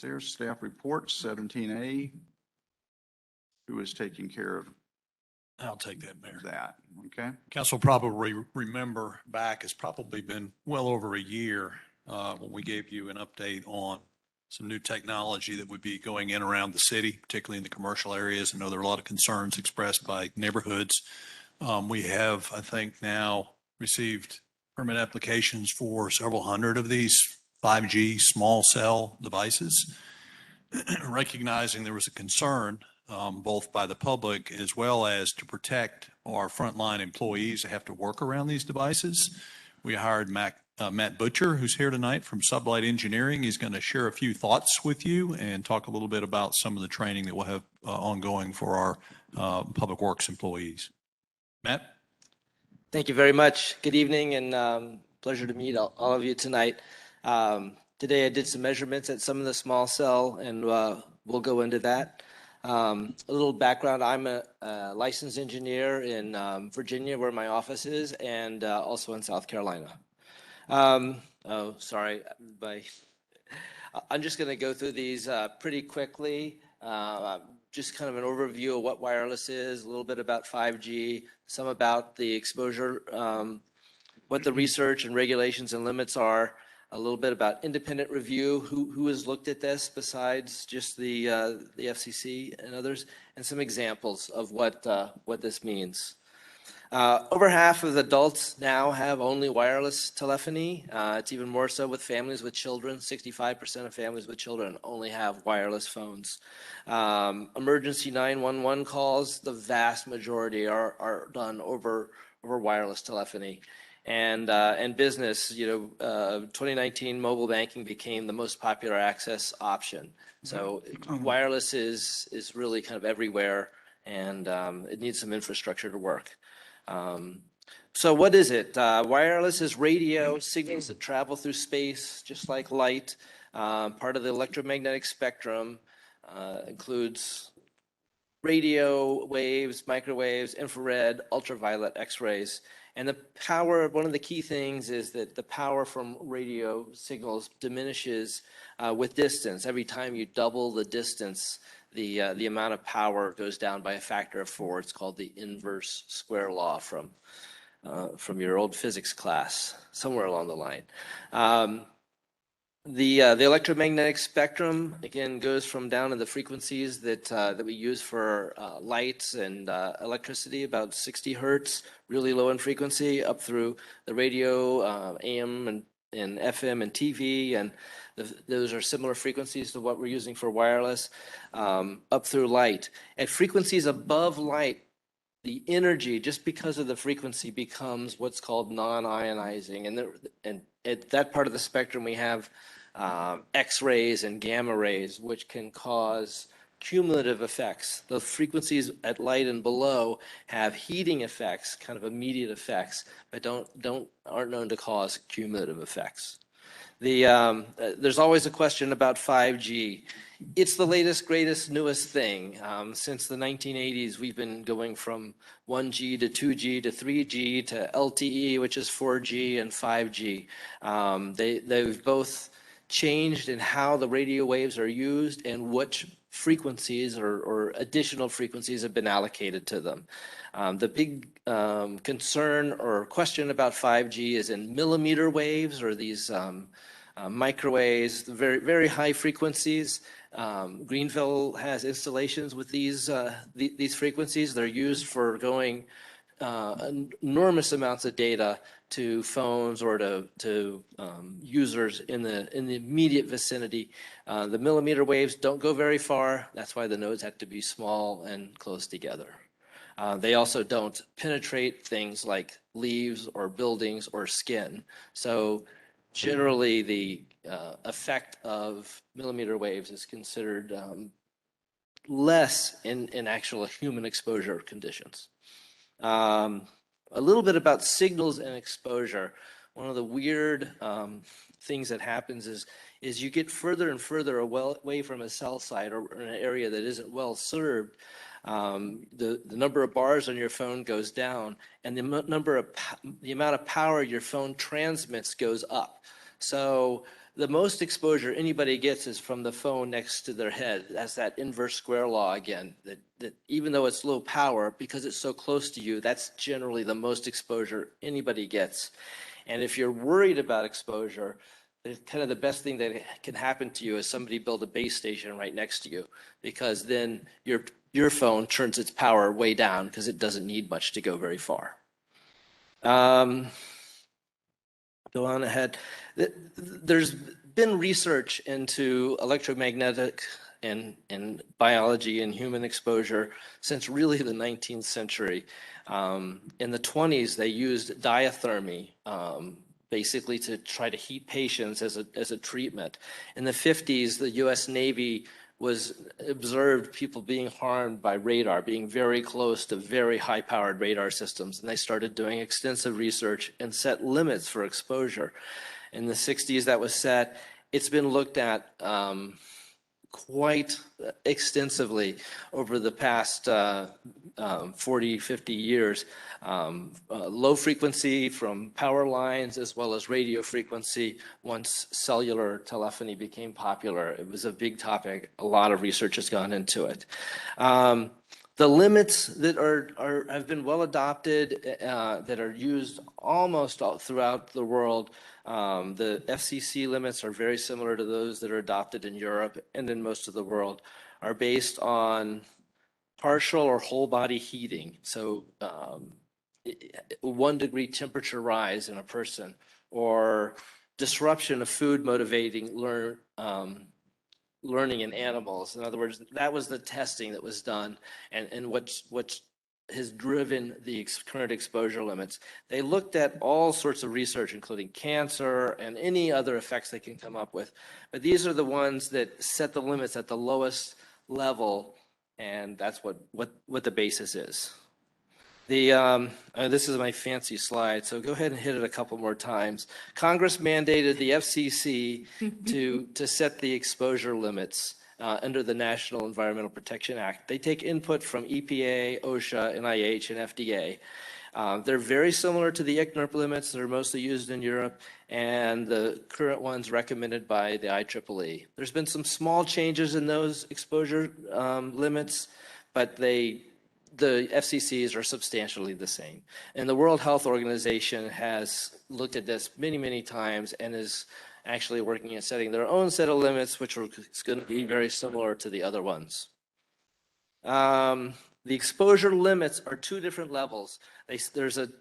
There's staff report 17A. Who is taking care of I'll take that, Mayor. that? Okay. Council probably remember back, it's probably been well over a year when we gave you an update on some new technology that would be going in around the city, particularly in the commercial areas. I know there are a lot of concerns expressed by neighborhoods. We have, I think, now received permit applications for several hundred of these 5G small cell devices, recognizing there was a concern both by the public as well as to protect our frontline employees that have to work around these devices. We hired Matt Butcher, who's here tonight from Sublight Engineering. He's going to share a few thoughts with you and talk a little bit about some of the training that we'll have ongoing for our public works employees. Matt? Thank you very much. Good evening and pleasure to meet all of you tonight. Today I did some measurements at some of the small cell and we'll go into that. A little background, I'm a licensed engineer in Virginia where my office is and also in South Carolina. I'm just going to go through these pretty quickly. Just kind of an overview of what wireless is, a little bit about 5G, some about the exposure, what the research and regulations and limits are, a little bit about independent review, who has looked at this besides just the FCC and others, and some examples of what this means. Over half of adults now have only wireless telephony. It's even more so with families with children. 65% of families with children only have wireless phones. Emergency 911 calls, the vast majority are done over wireless telephony. And business, 2019 mobile banking became the most popular access option. So wireless is really kind of everywhere, and it needs some infrastructure to work. So what is it? Wireless is radio signals that travel through space, just like light. Part of the electromagnetic spectrum includes radio waves, microwaves, infrared, ultraviolet, X-rays. And the power, one of the key things is that the power from radio signals diminishes with distance. Every time you double the distance, the amount of power goes down by a factor of 4. It's called the inverse square law from your old physics class, somewhere along the line. The electromagnetic spectrum, again, goes from down in the frequencies that we use for lights and electricity, about 60 hertz, really low in frequency, up through the radio, AM and FM and TV, and those are similar frequencies to what we're using for wireless, up through light. At frequencies above light, the energy, just because of the frequency, becomes what's called non-ionizing. And at that part of the spectrum, we have X-rays and gamma rays, which can cause cumulative effects. The frequencies at light and below have heating effects, kind of immediate effects, but aren't known to cause cumulative effects. There's always a question about 5G. It's the latest, greatest, newest thing. Since the 1980s, we've been going from 1G to 2G to 3G to LTE, which is 4G, and 5G. They've both changed in how the radio waves are used and which frequencies or additional frequencies have been allocated to them. The big concern or question about 5G is in millimeter waves, or these microwaves, very, very high frequencies. Greenville has installations with these frequencies. They're used for going enormous amounts of data to phones or to users in the immediate vicinity. The millimeter waves don't go very far. That's why the nodes have to be small and close together. They also don't penetrate things like leaves or buildings or skin. So generally, the effect of millimeter waves is considered less in actual human exposure conditions. A little bit about signals and exposure. One of the weird things that happens is you get further and further away from a cell site or in an area that isn't well served. The number of bars on your phone goes down, and the amount of power your phone transmits goes up. So the most exposure anybody gets is from the phone next to their head. That's that inverse square law again, that even though it's low power, because it's so close to you, that's generally the most exposure anybody gets. And if you're worried about exposure, kind of the best thing that can happen to you is somebody build a base station right next to you, because then your phone turns its power way down because it doesn't need much to go very far. Go on ahead. There's been research into electromagnetic and biology and human exposure since really the 19th century. In the 20s, they used diathermy, basically to try to heat patients as a treatment. In the 50s, the US Navy observed people being harmed by radar, being very close to very high-powered radar systems, and they started doing extensive research and set limits for exposure. In the 60s, that was set. It's been looked at quite extensively over the past 40, 50 years. Low frequency from power lines as well as radio frequency. Once cellular telephony became popular, it was a big topic. A lot of research has gone into it. The limits that have been well adopted, that are used almost all throughout the world, the FCC limits are very similar to those that are adopted in Europe and in most of the world, are based on partial or whole body heating. So 1 degree temperature rise in a person, or disruption of food motivating learning in animals. In other words, that was the testing that was done, and what's has driven the current exposure limits. They looked at all sorts of research, including cancer and any other effects they can come up with. But these are the ones that set the limits at the lowest level, and that's what the basis is. This is my fancy slide, so go ahead and hit it a couple more times. Congress mandated the FCC to set the exposure limits under the National Environmental Protection Act. They take input from EPA, OSHA, NIH, and FDA. They're very similar to the ICNIRP limits that are mostly used in Europe and the current ones recommended by the IEEE. There's been some small changes in those exposure limits, but the FCCs are substantially the same. And the World Health Organization has looked at this many, many times and is actually working at setting their own set of limits, which is going to be very similar to the other ones. The exposure limits are 2 different levels. There's an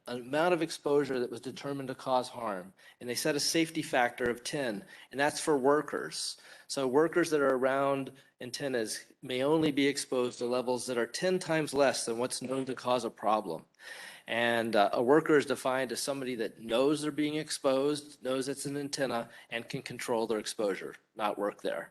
amount of exposure that was determined to cause harm, and they set a safety factor of 10, and that's for workers. So workers that are around antennas may only be exposed to levels that are 10 times less than what's known to cause a problem. And a worker is defined as somebody that knows they're being exposed, knows it's an antenna, and can control their exposure, not work there.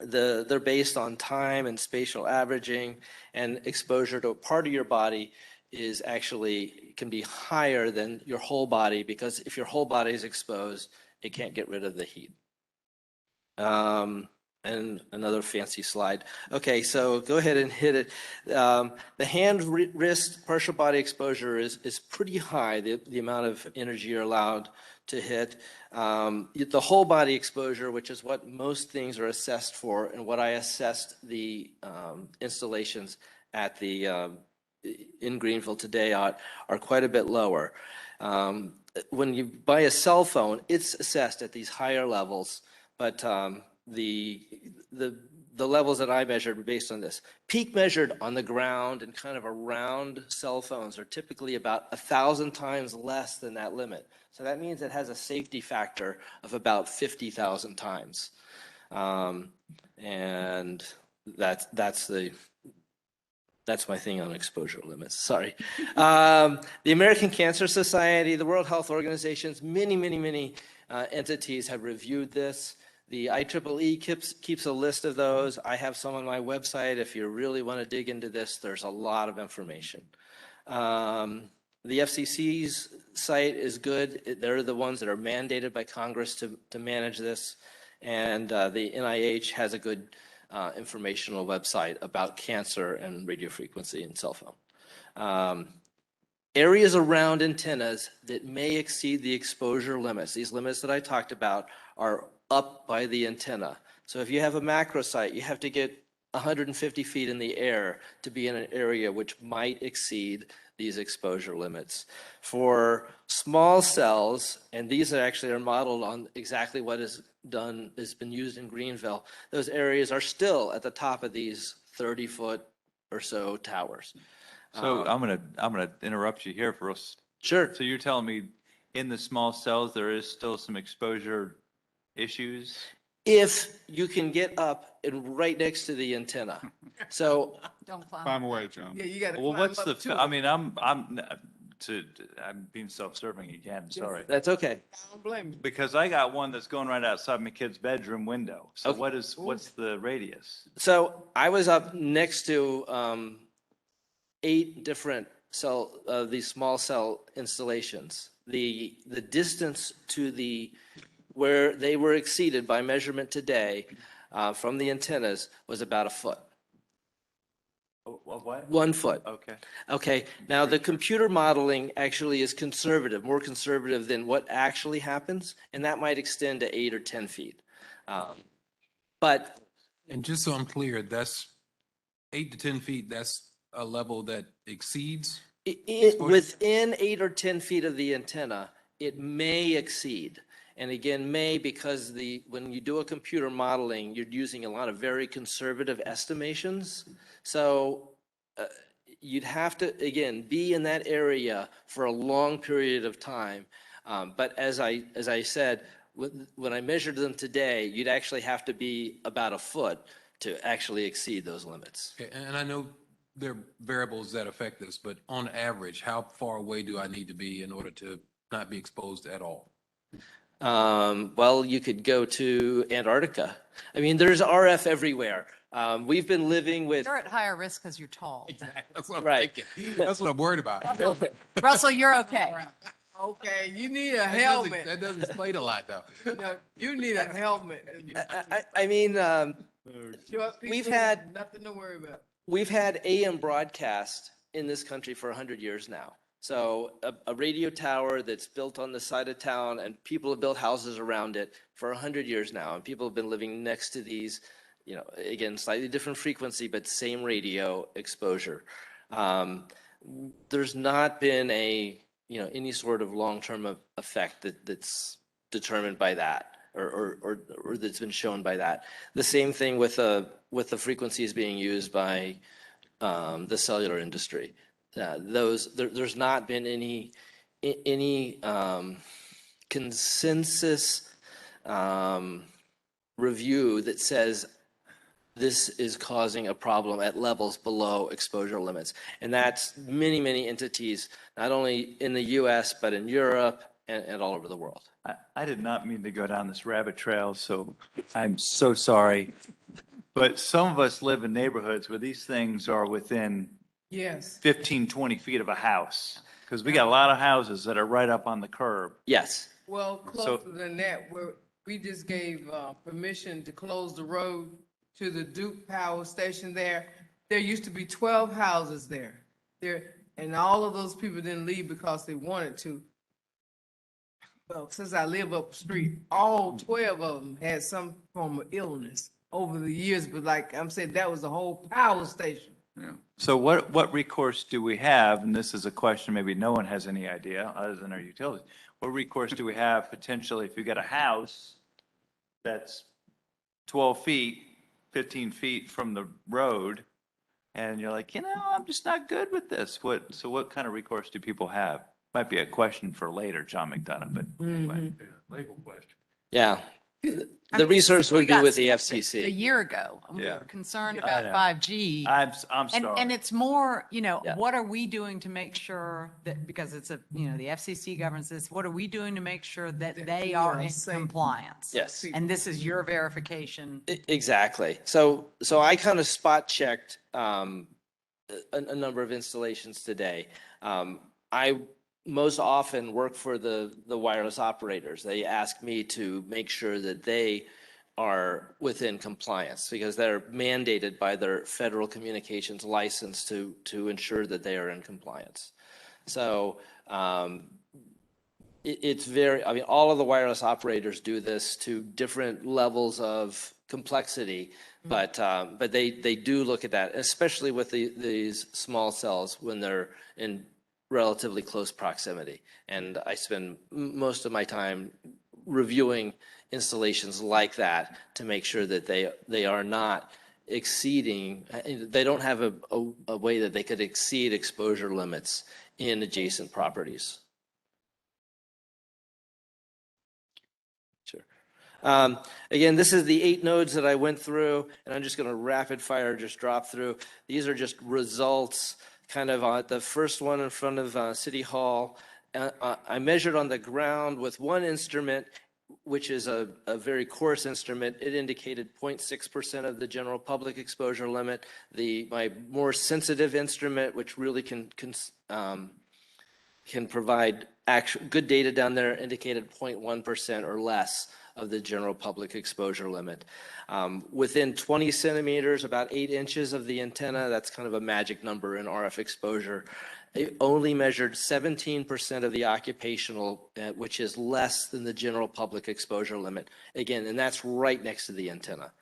They're based on time and spatial averaging, and exposure to a part of your body is actually can be higher than your whole body, because if your whole body is exposed, it can't get rid of the heat. And another fancy slide. Okay, so go ahead and hit it. The hand, wrist, partial body exposure is pretty high, the amount of energy you're allowed to hit. The whole body exposure, which is what most things are assessed for, and what I assessed the installations at in Greenville today are quite a bit lower. When you buy a cell phone, it's assessed at these higher levels, but the levels that I measured were based on this. Peak measured on the ground and kind of around cell phones are typically about 1,000 times less than that limit. So that means it has a safety factor of about 50,000 times. And that's my thing on exposure limits. Sorry. The American Cancer Society, the World Health Organizations, many entities have reviewed this. The IEEE keeps a list of those. I have some on my website. If you really want to dig into this, there's a lot of information. The FCC's site is good. They're the ones that are mandated by Congress to manage this. And the NIH has a good informational website about cancer and radio frequency and cell phone. areas around antennas that may exceed the exposure limits. These limits that I talked about are up by the antenna. So if you have a macro site, you have to get 150 feet in the air to be in an area which might exceed these exposure limits. For small cells, and these are modeled on exactly what has been used in Greenville, those areas are still at the top of these 30-foot or so towers. So I'm gonna interrupt you here for us. Sure. So you're telling me in the small cells, there is still some exposure issues? If you can get up and right next to the antenna. So Don't climb. Climb away, John. Yeah, you gotta Well, climb what's up the, to I it. mean, I'm being self-serving again, sorry. that's okay. I don't blame you. Because I got one that's going right outside my kid's bedroom window. So Okay. what's the radius? So I was up next to 8 different these small cell installations. The distance to where they were exceeded by measurement today from the antennas was about a foot, What? 1 foot. Okay. Okay, now the computer modeling actually is conservative, more conservative than what actually happens, and that might extend to 8 or 10 feet. But And just so I'm clear, that's 8 to 10 feet, that's a level that exceeds? within 8 or 10 feet of the antenna, it may exceed. And again, may because when you do a computer modeling, you're using a lot of very conservative estimations. So you'd have to, again, be in that area for a long period of time. But as I said, when I measured them today, you'd actually have to be about a foot to actually exceed those limits. Okay, and I know there are variables that affect this, but on average, how far away do I need to be in order to not be exposed at all? Well, you could go to Antarctica. I mean, there's RF everywhere. We've been living with, You're at higher risk because you're tall. That's what I'm Right. thinking. That's what I'm worried about. Russell, you're okay. Okay, you need a That helmet. doesn't explain a lot, though. No, you need a helmet. I mean, Short we've people, had- nothing to worry about. we've had AM broadcast in this country for 100 years now. So a radio tower that's built on the side of town and people have built houses around it for 100 years now. And people have been living next to these, again, slightly different frequency, but same radio exposure. There's not been any sort of long-term effect that's determined by that or that's been shown by that. The same thing with the frequencies being used by the cellular industry. There's not been any consensus review that says this is causing a problem at levels below exposure limits. And that's many, many entities, not only in the US, but in Europe and all over the world. I did not mean to go down this rabbit trail, so I'm so sorry. But some of us live in neighborhoods where these things are within Yes. 15, 20 feet of a house. Because we got a lot of houses that are right up on the curb. Yes. Well, closer than that, we just gave permission to close the road to the Duke Power Station there. There used to be 12 houses there. And all of those people didn't leave because they wanted to. Well, since I live up the street, all 12 of them had some form of illness over the years. But like I'm saying, that was the whole power station. So what recourse do we have? And this is a question maybe no one has any idea other than our utilities. What recourse do we have potentially if you got a house that's 12 feet, 15 feet from the road, and you're like, I'm just not good with this. So what kind of recourse do people have? Might be a question for later, John McDonough, but anyway. Legal question. Yeah. I The mean, research we would be got with the A FCC. year ago, and we Yeah. were concerned I about know. 5G. I'm And sorry. it's more, Yeah. what are we doing to make sure that, because it's the FCC governs this, what are we doing to make sure that they are in safe. compliance? Yes. And this is your verification. Exactly. So I kind of spot checked a number of installations today. I most often work for the wireless operators. They ask me to make sure that they are within compliance because they're mandated by their federal communications license to ensure that they are in compliance. So it's very, I mean, all of the wireless operators do this to different levels of complexity, but they do look at that, especially with these small cells when they're in relatively close proximity. And I spend most of my time reviewing installations like that to make sure that they are not exceeding, they don't have a way that they could exceed exposure limits in adjacent properties. Sure. Again, this is the 8 nodes that I went through, and I'm just going to rapid fire just drop through. These are just results kind of on the first one in front of City Hall. I measured on the ground with one instrument, which is a very coarse instrument. It indicated 0.6% of the general public exposure limit. My more sensitive instrument, which really can provide good data down there, indicated 0.1% or less of the general public exposure limit. Within 20 centimeters, about 8 inches of the antenna, that's kind of a magic number in RF exposure. It only measured 17% of the occupational, which is less than the general public exposure limit. Again, and that's right next to the antenna.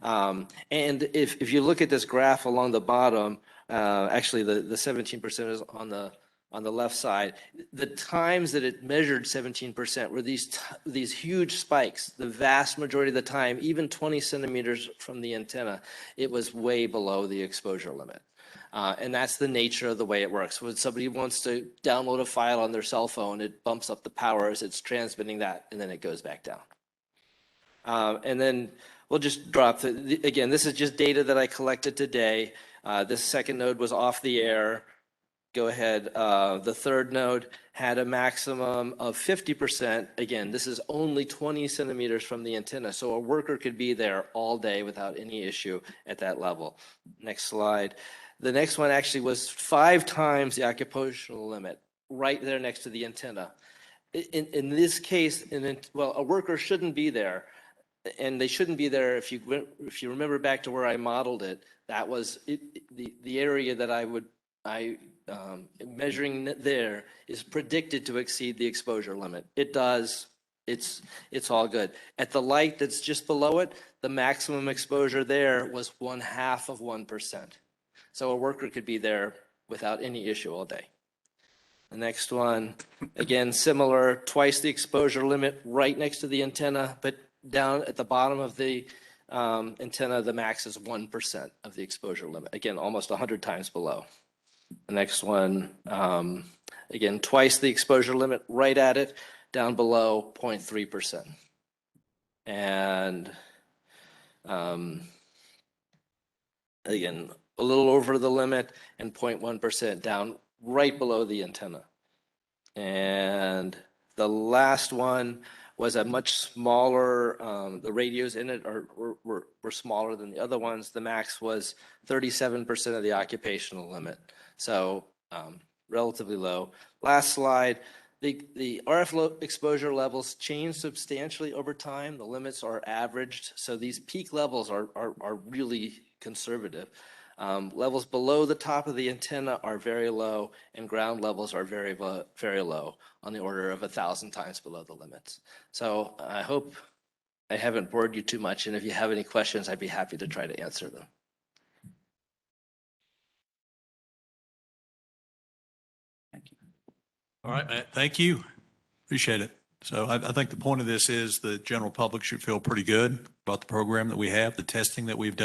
And if you look at this graph along the bottom, actually the 17% is on the left side. The times that it measured 17% were these huge spikes. The vast majority of the time, even 20 centimeters from the antenna, it was way below the exposure limit. And that's the nature of the way it works. When somebody wants to download a file on their cell phone, it bumps up the power as it's transmitting that, and then it goes back down. And then we'll just drop again, this is just data that I collected today. This second node was off the air. Go ahead. The third node had a maximum of 50%. Again, this is only 20 centimeters from the antenna, so a worker could be there all day without any issue at that level. Next slide. The next one actually was 5 times the occupational limit, right there next to the antenna. In this case, a worker shouldn't be there, and they shouldn't be there. If you remember back to where I modeled it, that was the area that measuring there is predicted to exceed the exposure limit. It does. It's all good. At the light that's just below it, the maximum exposure there was 0.5%. So a worker could be there without any issue all day. The next one, again, similar, twice the exposure limit right next to the antenna, but down at the bottom of the antenna, the max is 1% of the exposure limit. Again, almost 100 times below. The next one, again, twice the exposure limit right at it, down below 0.3%. And again, a little over the limit and 0.1% down right below the antenna. And the last one was a much smaller, the radios in it were smaller than the other ones. The max was 37% of the occupational limit. So relatively low. Last slide, the RF exposure levels change substantially over time. The limits are averaged. So these peak levels are really conservative. Levels below the top of the antenna are very low, and ground levels are very, very low, on the order of 1,000 times below the limits. So I hope I haven't bored you too much, and if you have any questions, I'd be happy to try to answer them. All right, Matt, thank you. Appreciate it. So I think the point of this is the general public should feel pretty good about the program that we have, the testing that we've done.